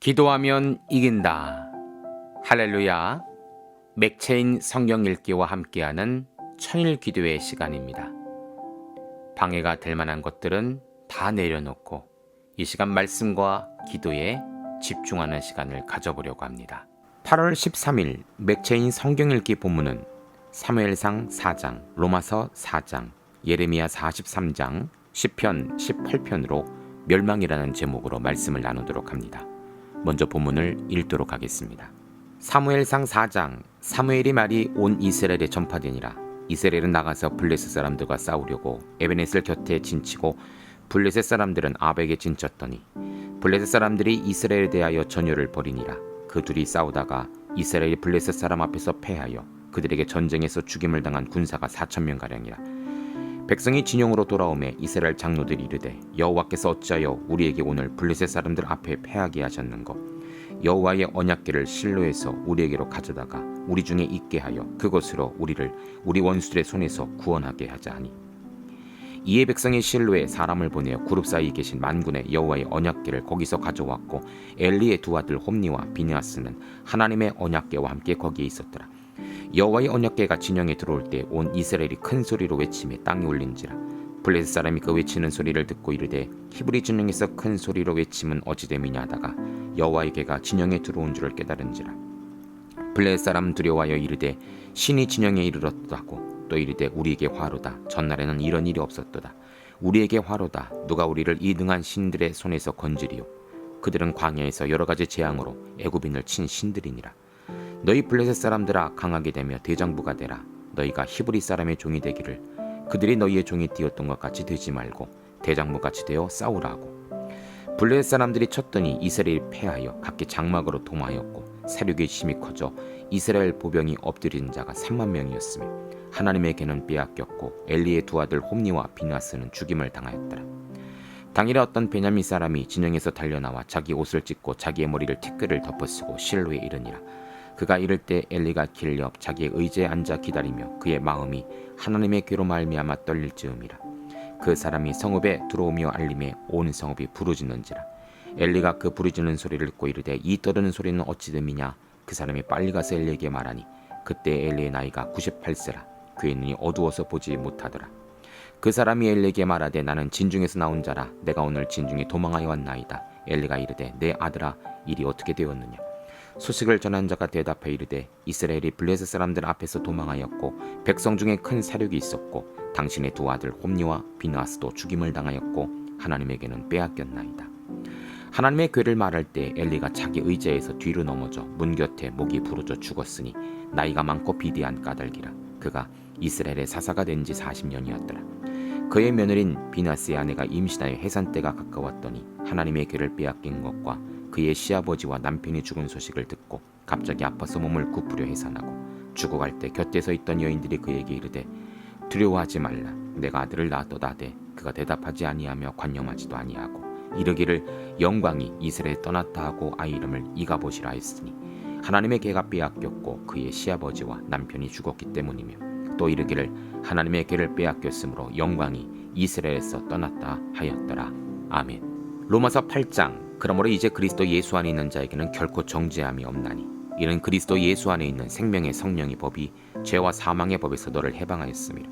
기도하면 이긴다. 할렐루야. 맥체인 성경 읽기와 함께하는 천일 기도의 시간입니다. 방해가 될 만한 것들은 다 내려놓고 이 시간 말씀과 기도에 집중하는 시간을 가져보려고 합니다. 8월 13일 맥체인 성경 읽기 본문은 사무엘상 4장, 로마서 4장, 예레미야 43장, 시편 18편으로 멸망이라는 제목으로 말씀을 나누도록 합니다. 먼저 본문을 읽도록 하겠습니다. 사무엘상 4장. 사무엘이 말이 온 이스라엘에 전파되니라. 이스라엘은 나가서 블레셋 사람들과 싸우려고 에베네셀 곁에 진치고 블레셋 사람들은 아벡에 진쳤더니 블레셋 사람들이 이스라엘에 대하여 전열을 벌이니라. 그 둘이 싸우다가 이스라엘이 블레셋 사람 앞에서 패하여 그들에게 전쟁에서 죽임을 당한 군사가 4,000명가량이라. 백성이 진영으로 돌아오매 이스라엘 장로들이 이르되 여호와께서 어찌하여 우리에게 오늘 블레셋 사람들 앞에 패하게 하셨는고 여호와의 언약궤를 실로에서 우리에게로 가져다가 우리 중에 있게 하여 그것으로 우리를 우리 원수들의 손에서 구원하게 하자 하니 이에 백성이 실로에 사람을 보내어 그룹 사이에 계신 만군의 여호와의 언약궤를 거기서 가져왔고 엘리의 두 아들 홈니와 비느하스는 하나님의 언약궤와 함께 거기에 있었더라. 여호와의 언약궤가 진영에 들어올 때 온 이스라엘이 큰 소리로 외치며 땅에 울린지라. 블레셋 사람이 그 외치는 소리를 듣고 이르되 히브리 진영에서 큰 소리로 외침은 어찌됨이냐 하다가 여호와의 궤가 진영에 들어온 줄을 깨달은지라. 블레셋 사람 두려워하여 이르되 신이 진영에 이르렀다고 또 이르되 우리에게 화로다. 전날에는 이런 일이 없었도다. 우리에게 화로다. 누가 우리를 이 능한 신들의 손에서 건지리요. 그들은 광야에서 여러 가지 재앙으로 애굽인을 친 신들이니라. 너희 블레셋 사람들아 강하게 되며 대장부가 되라. 너희가 히브리 사람의 종이 되기를 그들이 너희의 종이 되었던 것 같이 되지 말고 대장부같이 되어 싸우라 하고. 블레셋 사람들이 쳤더니 이스라엘이 패하여 각기 장막으로 도마하였고 사륙의 힘이 커져 이스라엘 보병이 엎드린 자가 3만 명이었으며 하나님의 궤는 빼앗겼고 엘리의 두 아들 홈니와 비느하스는 죽임을 당하였더라. 당일에 어떤 베냐민 사람이 진영에서 달려나와 자기 옷을 찢고 자기의 머리를 티끌을 덮어쓰고 실로에 이르니라. 그가 이를 때 엘리가 길 옆 자기의 의자에 앉아 기다리며 그의 마음이 하나님의 궤로 말미암아 떨릴 즈음이라. 그 사람이 성읍에 들어오며 알림에 온 성읍이 부르짖는지라. 엘리가 그 부르짖는 소리를 듣고 이르되 이 떠드는 소리는 어찌됨이냐. 그 사람이 빨리 가서 엘리에게 말하니 그때 엘리의 나이가 98세라. 그의 눈이 어두워서 보지 못하더라. 그 사람이 엘리에게 말하되 나는 진중에서 나온 자라. 내가 오늘 진중에 도망하여 왔나이다. 엘리가 이르되 내 아들아 일이 어떻게 되었느냐. 소식을 전한 자가 대답해 이르되 이스라엘이 블레셋 사람들 앞에서 도망하였고 백성 중에 큰 사륙이 있었고 당신의 두 아들 홈니와 비느하스도 죽임을 당하였고 하나님에게는 빼앗겼나이다. 하나님의 궤를 말할 때 엘리가 자기 의자에서 뒤로 넘어져 문 곁에 목이 부러져 죽었으니 나이가 많고 비대한 까닭이라. 그가 이스라엘의 사사가 된 지 40년이었더라. 그의 며느린 비느하스의 아내가 임신하여 해산 때가 가까웠더니 하나님의 궤를 빼앗긴 것과 그의 시아버지와 남편이 죽은 소식을 듣고 갑자기 아파서 몸을 굽으려 해산하고 죽어갈 때 곁에 서 있던 여인들이 그에게 이르되 두려워하지 말라. 내가 아들을 낳았도다 하되 그가 대답하지 아니하며 관념하지도 아니하고 이르기를 영광이 이스라엘에 떠났다 하고 아이 이름을 이가봇이라 했으니 하나님의 궤가 빼앗겼고 그의 시아버지와 남편이 죽었기 때문이며 또 이르기를 하나님의 궤를 빼앗겼으므로 영광이 이스라엘에서 떠났다 하였더라. 아멘. 로마서 8장. 그러므로 이제 그리스도 예수 안에 있는 자에게는 결코 정죄함이 없나니 이는 그리스도 예수 안에 있는 생명의 성령의 법이 죄와 사망의 법에서 너를 해방하였음이라.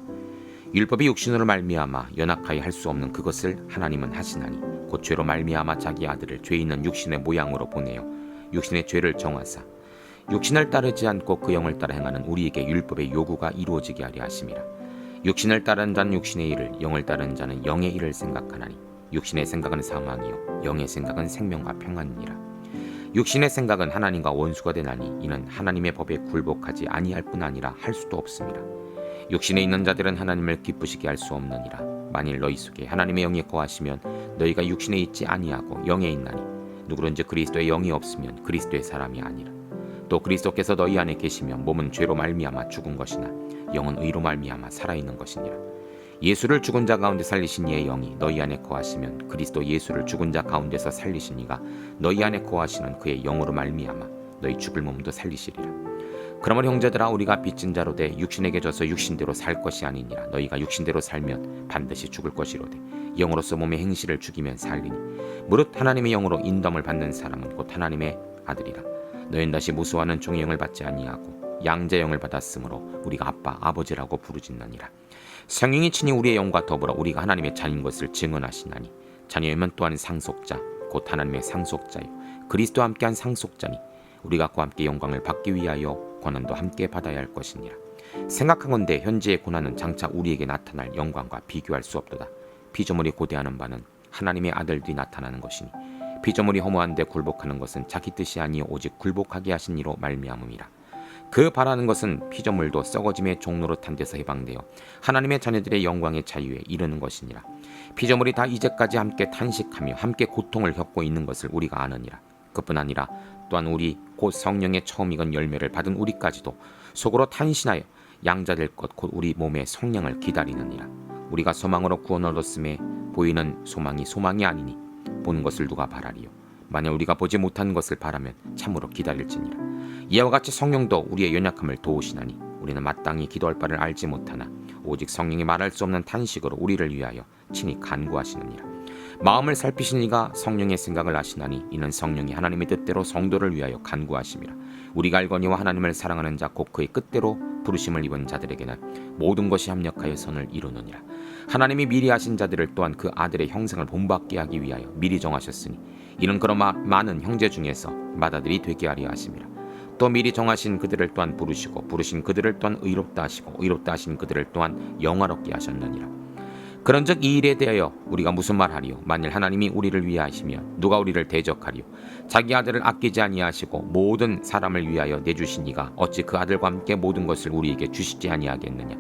율법이 육신으로 말미암아 연약하여 할 수 없는 그것을 하나님은 하시나니 곧 죄로 말미암아 자기 아들을 죄 있는 육신의 모양으로 보내어 육신의 죄를 정하사 육신을 따르지 않고 그 영을 따라 행하는 우리에게 율법의 요구가 이루어지게 하려 하심이라. 육신을 따르는 자는 육신의 일을, 영을 따르는 자는 영의 일을 생각하나니 육신의 생각은 사망이요 영의 생각은 생명과 평안이니라. 육신의 생각은 하나님과 원수가 되나니 이는 하나님의 법에 굴복하지 아니할 뿐 아니라 할 수도 없습니다. 육신에 있는 자들은 하나님을 기쁘시게 할 수 없느니라. 만일 너희 속에 하나님의 영이 거하시면 너희가 육신에 있지 아니하고 영에 있나니 누구든지 그리스도의 영이 없으면 그리스도의 사람이 아니라. 또 그리스도께서 너희 안에 계시면 몸은 죄로 말미암아 죽은 것이나 영은 의로 말미암아 살아있는 것이니라. 예수를 죽은 자 가운데 살리신 이의 영이 너희 안에 거하시면 그리스도 예수를 죽은 자 가운데서 살리신 이가 너희 안에 거하시는 그의 영으로 말미암아 너희 죽을 몸도 살리시리라. 그러므로 형제들아, 우리가 빚진 자로 돼 육신에게 져서 육신대로 살 것이 아니니라. 너희가 육신대로 살면 반드시 죽을 것이로되 영으로서 몸의 행실을 죽이면 살리니 무릇 하나님의 영으로 인도함을 받는 사람은 곧 하나님의 아들이라. 너희는 다시 무수하는 종의 영을 받지 아니하고 양자의 영을 받았으므로 우리가 아빠 아버지라고 부르짖느니라. 성령이 친히 우리의 영과 더불어 우리가 하나님의 자녀인 것을 증언하시나니 자녀이면 또한 상속자 곧 하나님의 상속자요 그리스도와 함께한 상속자니 우리가 그와 함께 영광을 받기 위하여 고난도 함께 받아야 할 것이니라. 생각하건대 현재의 고난은 장차 우리에게 나타날 영광과 비교할 수 없도다. 피조물이 고대하는 바는 하나님의 아들들이 나타나는 것이니 피조물이 허무한데 굴복하는 것은 자기 뜻이 아니요 오직 굴복하게 하신 이로 말미암음이라. 그 바라는 것은 피조물도 썩어짐의 종로로 탄 데서 해방되어 하나님의 자녀들의 영광의 자유에 이르는 것이니라. 피조물이 다 이제까지 함께 탄식하며 함께 고통을 겪고 있는 것을 우리가 아느니라. 그뿐 아니라 또한 우리 곧 성령의 처음 익은 열매를 받은 우리까지도 속으로 탄신하여 양자될 것 곧 우리 몸의 성령을 기다리느니라. 우리가 소망으로 구원을 얻었음에 보이는 소망이 소망이 아니니 보는 것을 누가 바라리요. 만약 우리가 보지 못한 것을 바라면 참으로 기다릴지니라. 이와 같이 성령도 우리의 연약함을 도우시나니 우리는 마땅히 기도할 바를 알지 못하나 오직 성령이 말할 수 없는 탄식으로 우리를 위하여 친히 간구하시느니라. 마음을 살피신 이가 성령의 생각을 아시나니 이는 성령이 하나님의 뜻대로 성도를 위하여 간구하심이라. 우리가 알거니와 하나님을 사랑하는 자 곧 그의 뜻대로 부르심을 입은 자들에게는 모든 것이 합력하여 선을 이루느니라. 하나님이 미리 하신 자들을 또한 그 아들의 형상을 본받게 하기 위하여 미리 정하셨으니 이는 그런 많은 형제 중에서 맏아들이 되게 하려 하심이라. 또 미리 정하신 그들을 또한 부르시고 부르신 그들을 또한 의롭다 하시고 의롭다 하신 그들을 또한 영화롭게 하셨느니라. 그런즉 이 일에 대하여 우리가 무슨 말하리요? 만일 하나님이 우리를 위하시면 누가 우리를 대적하리요? 자기 아들을 아끼지 아니하시고 모든 사람을 위하여 내주신 이가 어찌 그 아들과 함께 모든 것을 우리에게 주시지 아니하겠느냐?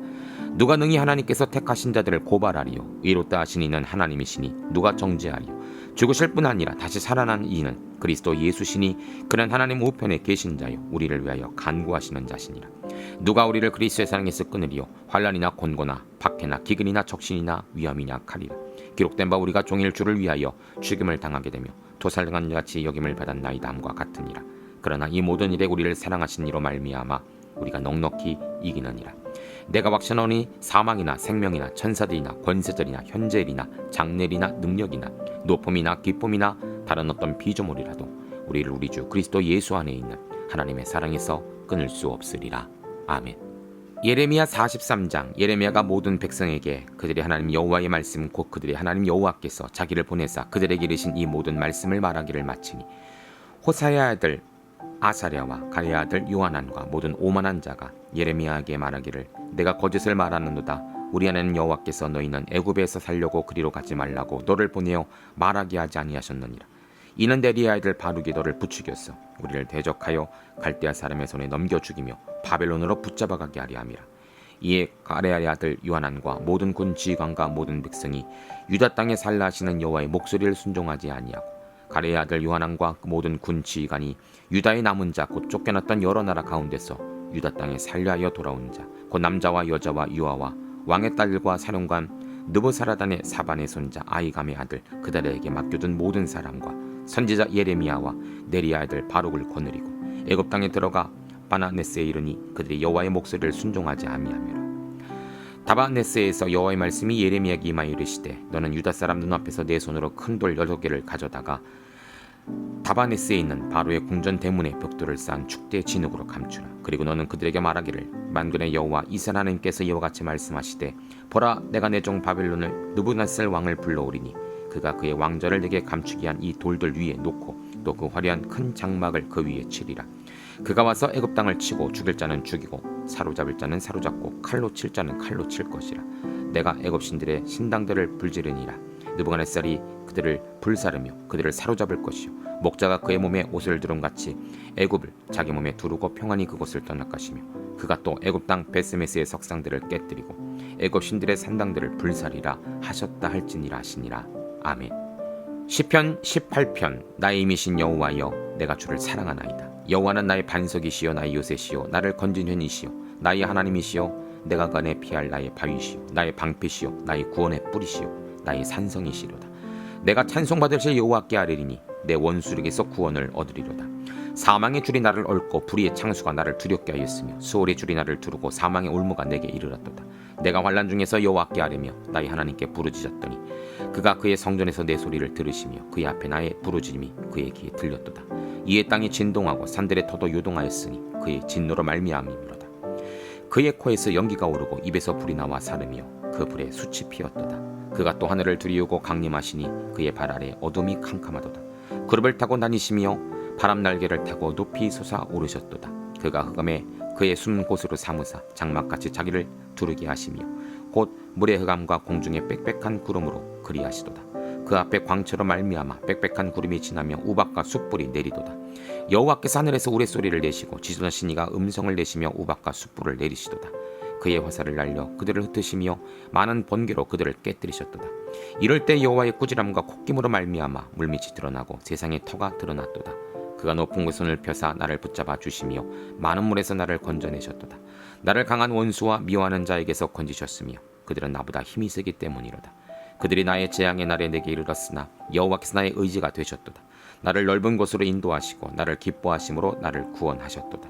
누가 능히 하나님께서 택하신 자들을 고발하리요? 의롭다 하신 이는 하나님이시니 누가 정죄하리요? 죽으실 뿐 아니라 다시 살아난 이는 그리스도 예수시니 그는 하나님 우편에 계신 자요 우리를 위하여 간구하시는 자시니라. 누가 우리를 그리스도의 사랑에서 끊으리요? 환난이나 곤고나 박해나 기근이나 적신이나 위험이냐 칼이라. 기록된 바 우리가 종일 주를 위하여 죽임을 당하게 되며 도살당한 같이 여김을 받았나이다 함과 같으니라. 그러나 이 모든 일에 우리를 사랑하신 이로 말미암아 우리가 넉넉히 이기느니라. 내가 확신하노니 사망이나 생명이나 천사들이나 권세들이나 현재일이나 장래일이나 능력이나 높음이나 기쁨이나 다른 어떤 피조물이라도 우리를 우리 주 그리스도 예수 안에 있는 하나님의 사랑에서 끊을 수 없으리라. 아멘. 예레미야 43장. 예레미야가 모든 백성에게 그들의 하나님 여호와의 말씀 곧 그들의 하나님 여호와께서 자기를 보내사 그들에게 이르신 이 모든 말씀을 말하기를 마치니 호사야 아들 아사랴와 가랴 아들 요하난과 모든 오만한 자가 예레미야에게 말하기를 내가 거짓을 말하는도다. 우리 안에는 여호와께서 너희는 애굽에서 살려고 그리로 가지 말라고 너를 보내어 말하게 하지 아니하셨느니라. 이는 네리의 아들 바룩이 너를 부추겼어 우리를 대적하여 갈대아 사람의 손에 넘겨 죽이며 바벨론으로 붙잡아가게 하려 함이라. 이에 가랴의 아들 요하난과 모든 군 지휘관과 모든 백성이 유다 땅에 살라 하시는 여호와의 목소리를 순종하지 아니하고 가랴의 아들 요하난과 모든 군 지휘관이 유다의 남은 자 곧 쫓겨났던 여러 나라 가운데서 유다 땅에 살려하여 돌아온 자 곧 남자와 여자와 유아와 왕의 딸과 사령관 느부사라단의 사반의 손자 아이감의 아들 그달에게 맡겨둔 모든 사람과 선지자 예레미야와 네리야 아들 바룩을 거느리고 애굽 땅에 들어가 바나네스에 이르니 그들이 여호와의 목소리를 순종하지 아니하며 다바네스에서 여호와의 말씀이 예레미야에게 임하여 이르시되 너는 유다 사람 눈앞에서 내 손으로 큰 돌 6개를 가져다가 다바네스에 있는 바로의 궁전 대문에 벽돌을 쌓은 축대 진흙으로 감추라. 그리고 너는 그들에게 말하기를 만군의 여호와 이스라엘 하나님께서 이와 같이 말씀하시되 보라 내가 내 종 바벨론을 느부갓네살 왕을 불러오리니 그가 그의 왕좌를 내게 감추게 한 이 돌들 위에 놓고 또 그 화려한 큰 장막을 그 위에 치리라. 그가 와서 애굽 땅을 치고 죽일 자는 죽이고 사로잡을 자는 사로잡고 칼로 칠 자는 칼로 칠 것이라. 내가 애굽 신들의 신당들을 불지르니라. 느부갓네살이 그들을 불사르며 그들을 사로잡을 것이요 목자가 그의 몸에 옷을 두름같이 애굽을 자기 몸에 두르고 평안히 그곳을 떠날 것이며 그가 또 애굽 땅 베스메스의 석상들을 깨뜨리고 애굽 신들의 산당들을 불사리라 하셨다 할지니라 하시니라. 아멘. 시편 18편. 나의 이미신 여호와여 내가 주를 사랑하나이다. 여호와는 나의 반석이시요 나의 요새시요 나를 건진 현이시요 나의 하나님이시요 내가 간에 피할 나의 바위시요 나의 방패시요 나의 구원의 뿌리시요 나의 산성이시로다. 내가 찬송받으실 여호와께 아뢰리니 내 원수에게서 구원을 얻으리로다. 사망의 줄이 나를 얽고 불의의 창수가 나를 두렵게 하였으며 수월의 줄이 나를 두르고 사망의 올무가 내게 이르렀도다. 내가 환난 중에서 여호와께 아뢰며 나의 하나님께 부르짖었더니 그가 그의 성전에서 내 소리를 들으시며 그의 앞에 나의 부르짖음이 그의 귀에 들렸도다. 이에 땅이 진동하고 산들의 터도 요동하였으니 그의 진노로 말미암음이로다. 그의 코에서 연기가 오르고 입에서 불이 나와 사르며 그 불에 숯이 피었도다. 그가 또 하늘을 두리우고 강림하시니 그의 발 아래 어둠이 캄캄하도다. 그룹을 타고 다니시며 바람 날개를 타고 높이 솟아오르셨도다. 그가 흑암에 그의 숨은 곳으로 삼으사 장막같이 자기를 두르게 하시며 곧 물의 흑암과 공중의 빽빽한 구름으로 그리하시도다. 그 앞에 광채로 말미암아 빽빽한 구름이 지나며 우박과 숯불이 내리도다. 여호와께서 하늘에서 우레소리를 내시고 지존하신 이가 음성을 내시며 우박과 숯불을 내리시도다. 그의 화살을 날려 그들을 흩으시며 많은 번개로 그들을 깨뜨리셨도다. 이럴 때 여호와의 꾸지람과 콧김으로 말미암아 물밑이 드러나고 세상의 터가 드러났도다. 그가 높은 곳에 손을 펴사 나를 붙잡아 주시며 많은 물에서 나를 건져내셨도다. 나를 강한 원수와 미워하는 자에게서 건지셨으며 그들은 나보다 힘이 세기 때문이로다. 그들이 나의 재앙의 날에 내게 이르렀으나 여호와께서 나의 의지가 되셨도다. 나를 넓은 곳으로 인도하시고 나를 기뻐하심으로 나를 구원하셨도다.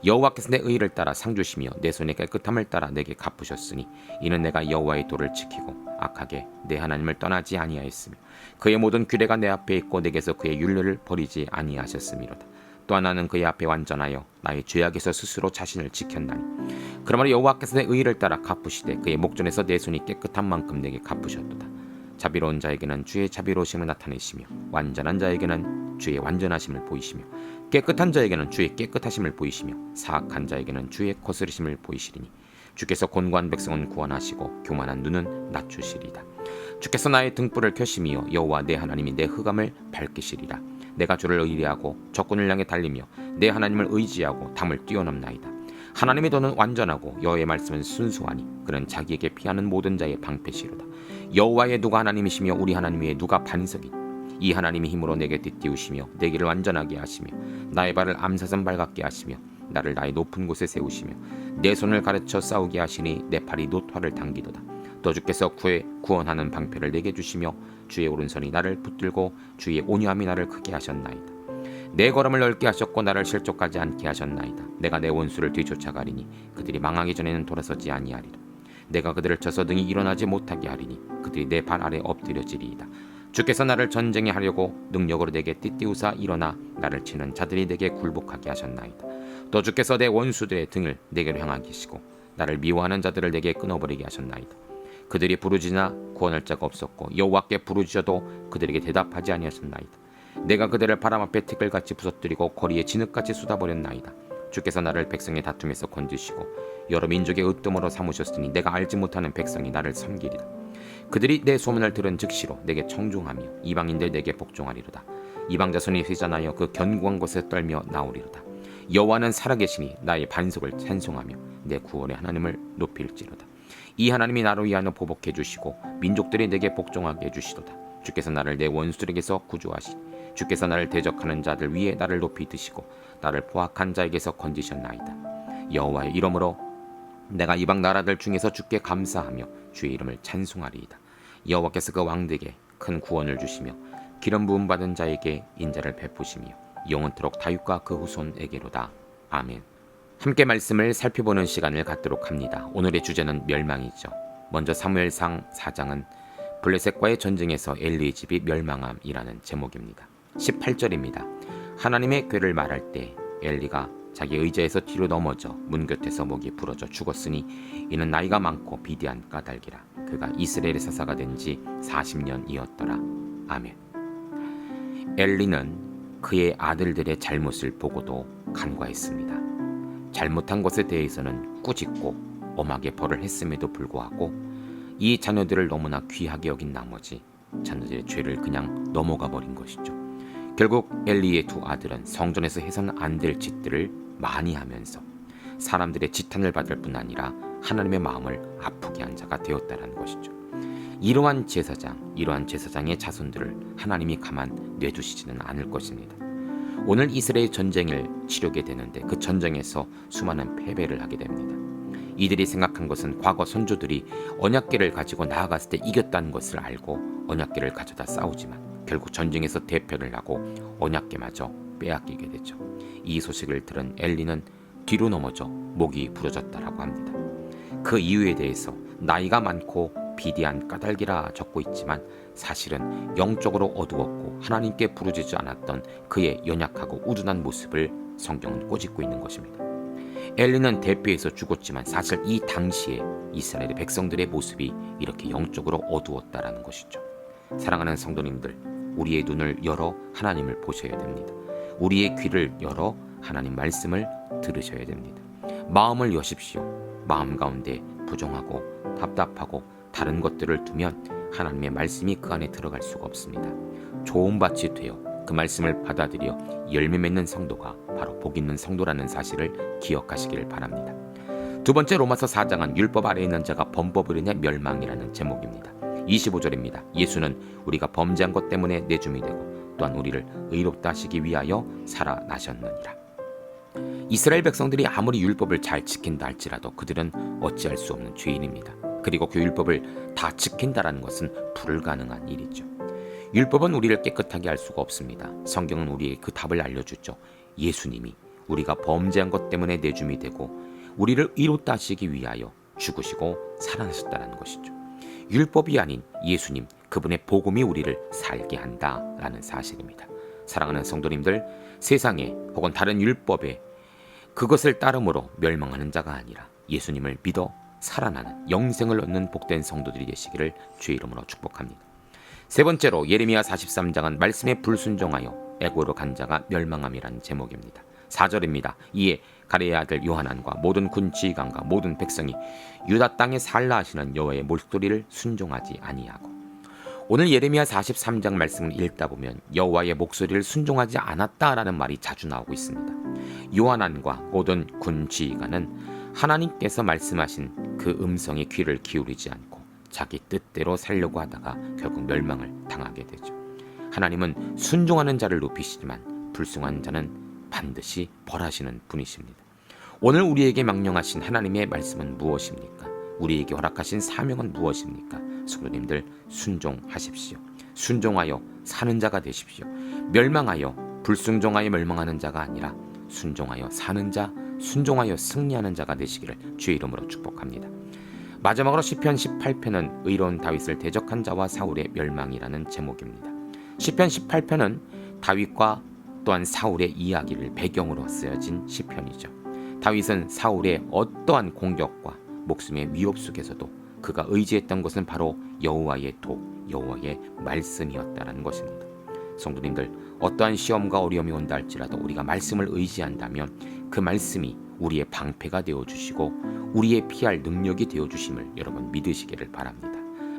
여호와께서 내 의를 따라 상 주시며 내 손의 깨끗함을 따라 내게 갚으셨으니 이는 내가 여호와의 도를 지키고 악하게 내 하나님을 떠나지 아니하였으며 그의 모든 규례가 내 앞에 있고 내게서 그의 율례를 버리지 아니하셨음이로다. 또 하나는 그의 앞에 완전하여 나의 죄악에서 스스로 자신을 지켰나니 그러므로 여호와께서 내 의를 따라 갚으시되 그의 목전에서 내 손이 깨끗한 만큼 내게 갚으셨도다. 자비로운 자에게는 주의 자비로우심을 나타내시며 완전한 자에게는 주의 완전하심을 보이시며 깨끗한 자에게는 주의 깨끗하심을 보이시며 사악한 자에게는 주의 거스르심을 보이시리니 주께서 곤고한 백성은 구원하시고 교만한 눈은 낮추시리다. 주께서 나의 등불을 켜시며 여호와 내 하나님이 내 흑암을 밝히시리라. 내가 주를 의뢰하고 적군을 향해 달리며 내 하나님을 의지하고 담을 뛰어넘나이다. 하나님의 도는 완전하고 여호와의 말씀은 순수하니 그는 자기에게 피하는 모든 자의 방패시로다. 여호와의 누가 하나님이시며 우리 하나님 외에 누가 반석이니 이 하나님이 힘으로 내게 띠띠우시며 내 길을 완전하게 하시며 나의 발을 암사선 발같게 하시며 나를 나의 높은 곳에 세우시며 내 손을 가르쳐 싸우게 하시니 내 팔이 노화를 당기도다. 또 주께서 구원하는 방패를 내게 주시며 주의 오른손이 나를 붙들고 주의 온유함이 나를 크게 하셨나이다. 내 걸음을 넓게 하셨고 나를 실족하지 않게 하셨나이다. 내가 내 원수를 뒤쫓아가리니 그들이 망하기 전에는 돌아서지 아니하리라. 내가 그들을 쳐서 등이 일어나지 못하게 하리니 그들이 내 발 아래 엎드려지리이다. 주께서 나를 전쟁에 하려고 능력으로 내게 띠띠우사 일어나 나를 치는 자들이 내게 굴복하게 하셨나이다. 또 주께서 내 원수들의 등을 내게로 향하게 하시고 나를 미워하는 자들을 내게 끊어버리게 하셨나이다. 그들이 부르짖으나 구원할 자가 없었고 여호와께 부르짖어도 그들에게 대답하지 아니하셨나이다. 내가 그들을 바람 앞에 티끌같이 부서뜨리고 거리에 진흙같이 쏟아버렸나이다. 주께서 나를 백성의 다툼에서 건지시고 여러 민족의 으뜸으로 삼으셨으니 내가 알지 못하는 백성이 나를 섬기리다. 그들이 내 소문을 들은 즉시로 내게 청종하며 이방인들 내게 복종하리로다. 이방 자손이 회전하여 그 견고한 곳에 떨며 나오리로다. 여호와는 살아계시니 나의 반석을 찬송하며 내 구원의 하나님을 높일지로다. 이 하나님이 나로 위하여 보복해 주시고 민족들이 내게 복종하게 해주시도다. 주께서 나를 내 원수들에게서 구주하시니 주께서 나를 대적하는 자들 위에 나를 높이 드시고 나를 포악한 자에게서 건지셨나이다. 여호와의 이름으로 내가 이방 나라들 중에서 주께 감사하며 주의 이름을 찬송하리이다. 여호와께서 그 왕들에게 큰 구원을 주시며 기름 부음 받은 자에게 인자를 베푸시며 영원토록 다윗과 그 후손에게로다. 아멘. 함께 말씀을 살펴보는 시간을 갖도록 합니다. 오늘의 주제는 멸망이죠. 먼저 사무엘상 4장은 블레셋과의 전쟁에서 엘리의 집이 멸망함이라는 제목입니다. 18절입니다. 하나님의 괴를 말할 때 엘리가 자기 의자에서 뒤로 넘어져 문 곁에서 목이 부러져 죽었으니 이는 나이가 많고 비대한 까닭이라. 그가 이스라엘의 사사가 된 지 40년이었더라. 아멘. 엘리는 그의 아들들의 잘못을 보고도 간과했습니다. 잘못한 것에 대해서는 꾸짖고 엄하게 벌을 했음에도 불구하고 이 자녀들을 너무나 귀하게 여긴 나머지 자녀들의 죄를 그냥 넘어가 버린 것이죠. 결국 엘리의 두 아들은 성전에서 해서는 안 될 짓들을 많이 하면서 사람들의 지탄을 받을 뿐 아니라 하나님의 마음을 아프게 한 자가 되었다는 것이죠. 이러한 제사장의 자손들을 하나님이 가만 뇌두시지는 않을 것입니다. 오늘 이스라엘 전쟁을 치르게 되는데 그 전쟁에서 수많은 패배를 하게 됩니다. 이들이 생각한 것은 과거 선조들이 언약궤를 가지고 나아갔을 때 이겼다는 것을 알고 언약궤를 가져다 싸우지만 결국 전쟁에서 대패를 하고 언약궤마저 빼앗기게 되죠. 이 소식을 들은 엘리는 뒤로 넘어져 목이 부러졌다라고 합니다. 그 이유에 대해서 나이가 많고 비대한 까닭이라 적고 있지만 사실은 영적으로 어두웠고 하나님께 부르짖지 않았던 그의 연약하고 우둔한 모습을 성경은 꼬집고 있는 것입니다. 엘리는 대피해서 죽었지만 사실 이 당시에 이스라엘의 백성들의 모습이 이렇게 영적으로 어두웠다라는 것이죠. 사랑하는 성도님들, 우리의 눈을 열어 하나님을 보셔야 됩니다. 우리의 귀를 열어 하나님 말씀을 들으셔야 됩니다. 마음을 여십시오. 마음 가운데 부정하고 답답하고 다른 것들을 두면 하나님의 말씀이 그 안에 들어갈 수가 없습니다. 좋은 밭이 되어 그 말씀을 받아들여 열매 맺는 성도가 바로 복 있는 성도라는 사실을 기억하시기를 바랍니다. 두 번째 로마서 4장은 율법 아래에 있는 자가 범법을 인해 멸망이라는 제목입니다. 25절입니다. 예수는 우리가 범죄한 것 때문에 내줌이 되고 또한 우리를 의롭다 하시기 위하여 살아나셨느니라. 이스라엘 백성들이 아무리 율법을 잘 지킨다 할지라도 그들은 어찌할 수 없는 죄인입니다. 그리고 그 율법을 다 지킨다라는 것은 불가능한 일이죠. 율법은 우리를 깨끗하게 할 수가 없습니다. 성경은 우리에게 그 답을 알려주죠. 예수님이 우리가 범죄한 것 때문에 내줌이 되고 우리를 의롭다 하시기 위하여 죽으시고 살아나셨다는 것이죠. 율법이 아닌 예수님, 그분의 복음이 우리를 살게 한다라는 사실입니다. 사랑하는 성도님들, 세상에 혹은 다른 율법에 그것을 따름으로 멸망하는 자가 아니라 예수님을 믿어 살아나는 영생을 얻는 복된 성도들이 되시기를 주의 이름으로 축복합니다. 세 번째로 예레미야 43장은 말씀에 불순종하여 애고로 간 자가 멸망함이라는 제목입니다. 4절입니다. 이에 가레의 아들 요하난과 모든 군 지휘관과 모든 백성이 유다 땅에 살라 하시는 여호와의 목소리를 순종하지 아니하고. 오늘 예레미야 43장 말씀을 읽다 보면 여호와의 목소리를 순종하지 않았다라는 말이 자주 나오고 있습니다. 요하난과 모든 군 지휘관은 하나님께서 말씀하신 그 음성에 귀를 기울이지 않고 자기 뜻대로 살려고 하다가 결국 멸망을 당하게 되죠. 하나님은 순종하는 자를 높이시지만 불순한 자는 반드시 벌하시는 분이십니다. 오늘 우리에게 명령하신 하나님의 말씀은 무엇입니까? 우리에게 허락하신 사명은 무엇입니까? 성도님들, 순종하십시오. 순종하여 사는 자가 되십시오. 멸망하여 불순종하여 멸망하는 자가 아니라 순종하여 사는 자, 순종하여 승리하는 자가 되시기를 주의 이름으로 축복합니다. 마지막으로 시편 18편은 의로운 다윗을 대적한 자와 사울의 멸망이라는 제목입니다. 시편 18편은 다윗과 또한 사울의 이야기를 배경으로 쓰여진 시편이죠. 다윗은 사울의 어떠한 공격과 목숨의 위협 속에서도 그가 의지했던 것은 바로 여호와의 도, 여호와의 말씀이었다는 것입니다. 성도님들, 어떠한 시험과 어려움이 온다 할지라도 우리가 말씀을 의지한다면 그 말씀이 우리의 방패가 되어주시고 우리의 피할 능력이 되어주심을 여러분 믿으시기를 바랍니다.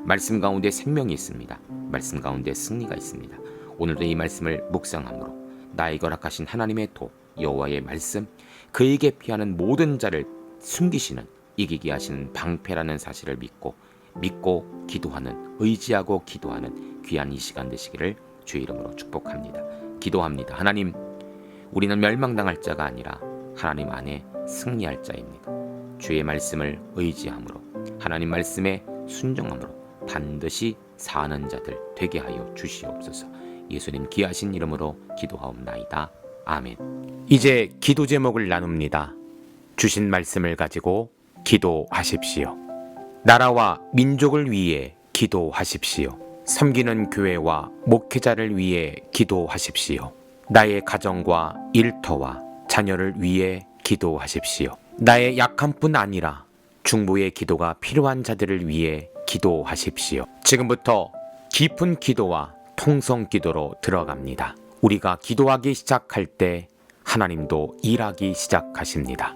말씀 가운데 생명이 있습니다. 말씀 가운데 승리가 있습니다. 오늘도 이 말씀을 묵상함으로 나에게 허락하신 하나님의 도, 여호와의 말씀, 그에게 피하는 모든 자를 숨기시는 이기게 하시는 방패라는 사실을 믿고 기도하는, 의지하고 기도하는 귀한 이 시간 되시기를 주의 이름으로 축복합니다. 기도합니다. 하나님, 우리는 멸망당할 자가 아니라 하나님 안에 승리할 자입니다. 주의 말씀을 의지함으로, 하나님 말씀에 순종함으로 반드시 사는 자들 되게 하여 주시옵소서. 예수님 귀하신 이름으로 기도하옵나이다. 아멘. 이제 기도 제목을 나눕니다. 주신 말씀을 가지고 기도하십시오. 나라와 민족을 위해 기도하십시오. 섬기는 교회와 목회자를 위해 기도하십시오. 나의 가정과 일터와 자녀를 위해 기도하십시오. 나의 약함뿐 아니라 중보의 기도가 필요한 자들을 위해 기도하십시오. 지금부터 깊은 기도와 통성 기도로 들어갑니다. 우리가 기도하기 시작할 때 하나님도 일하기 시작하십니다.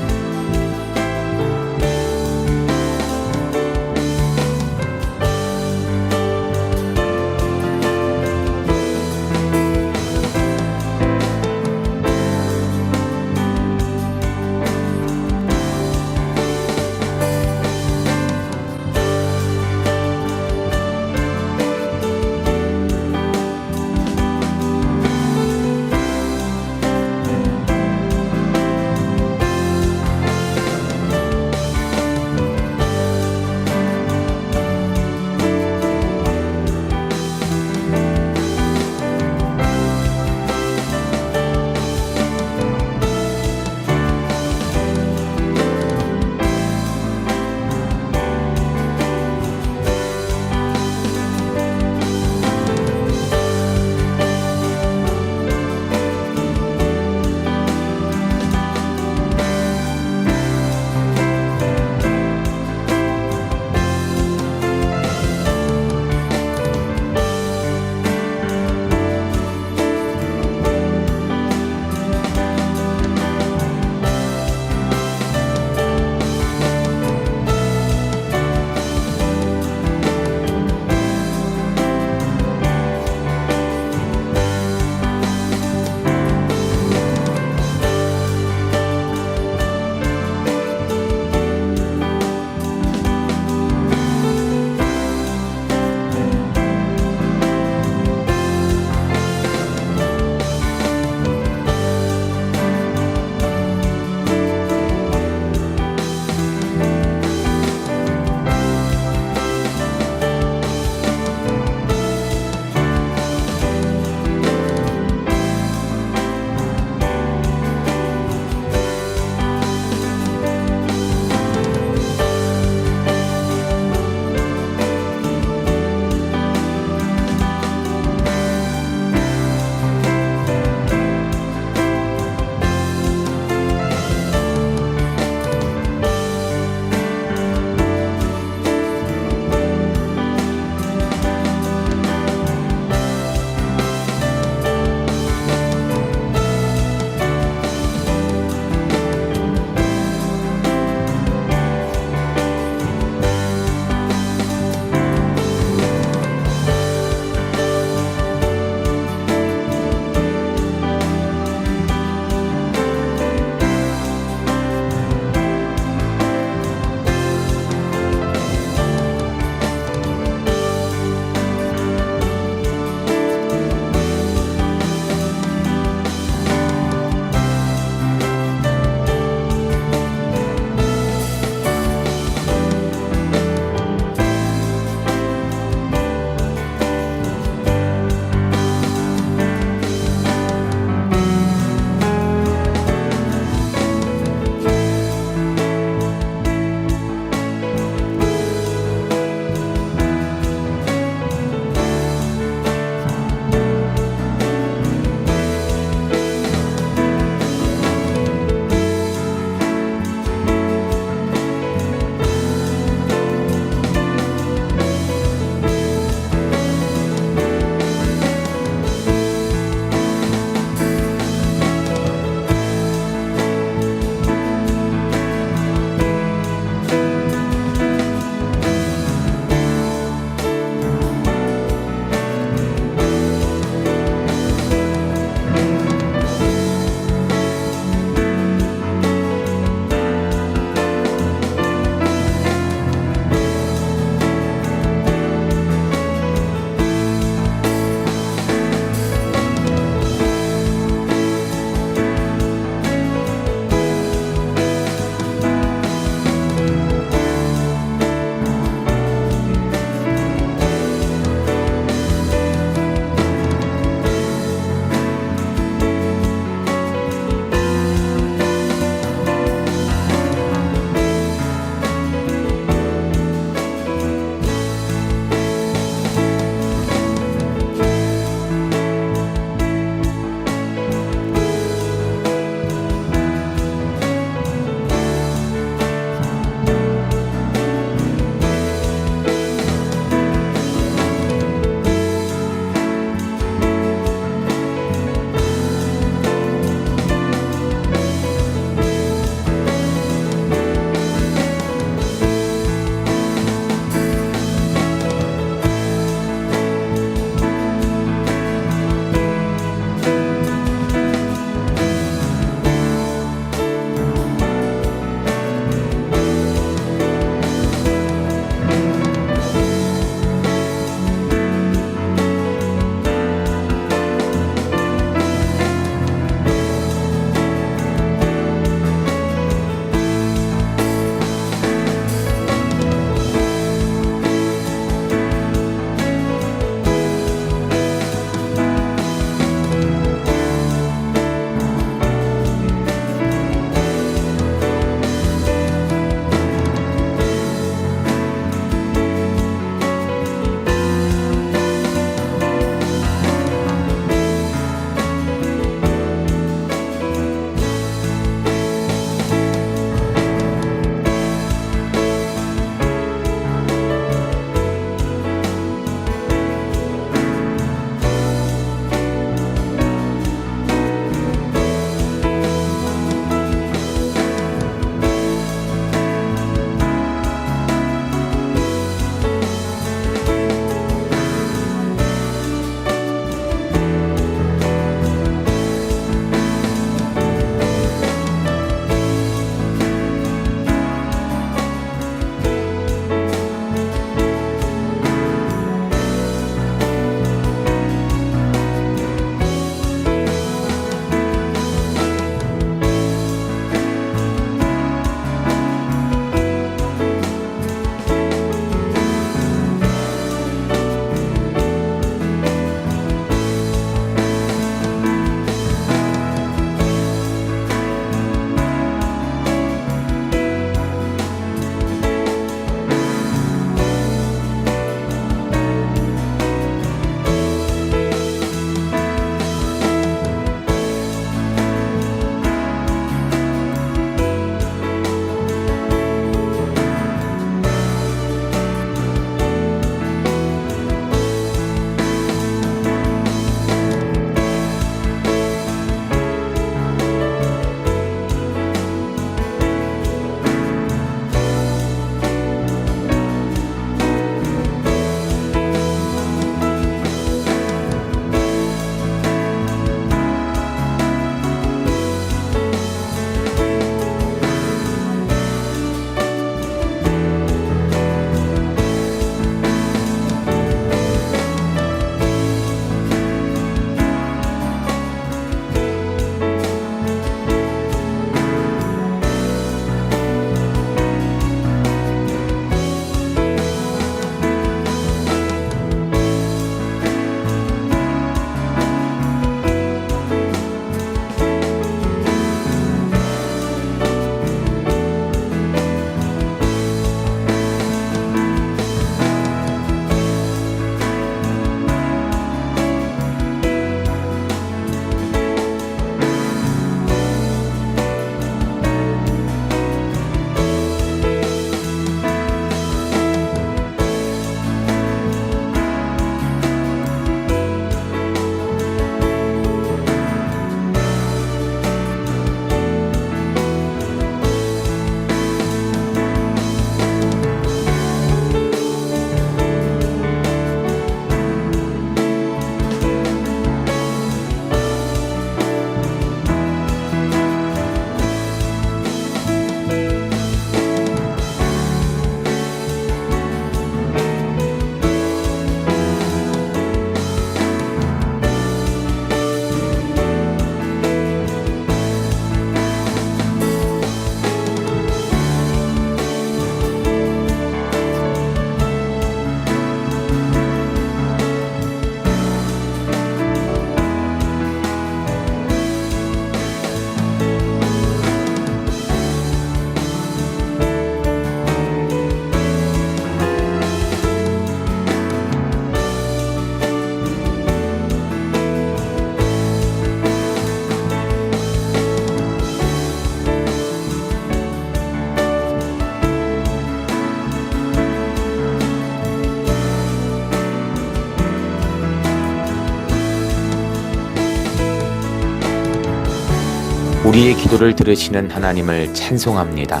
우리의 기도를 들으시는 하나님을 찬송합니다.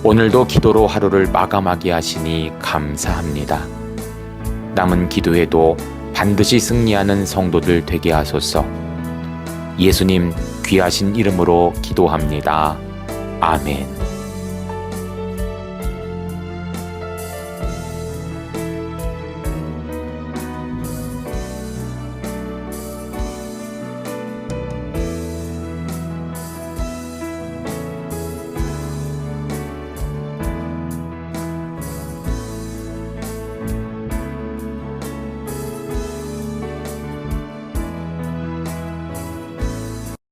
오늘도 기도로 하루를 마감하게 하시니 감사합니다. 남은 기도에도 반드시 승리하는 성도들 되게 하소서. 예수님 귀하신 이름으로 기도합니다. 아멘.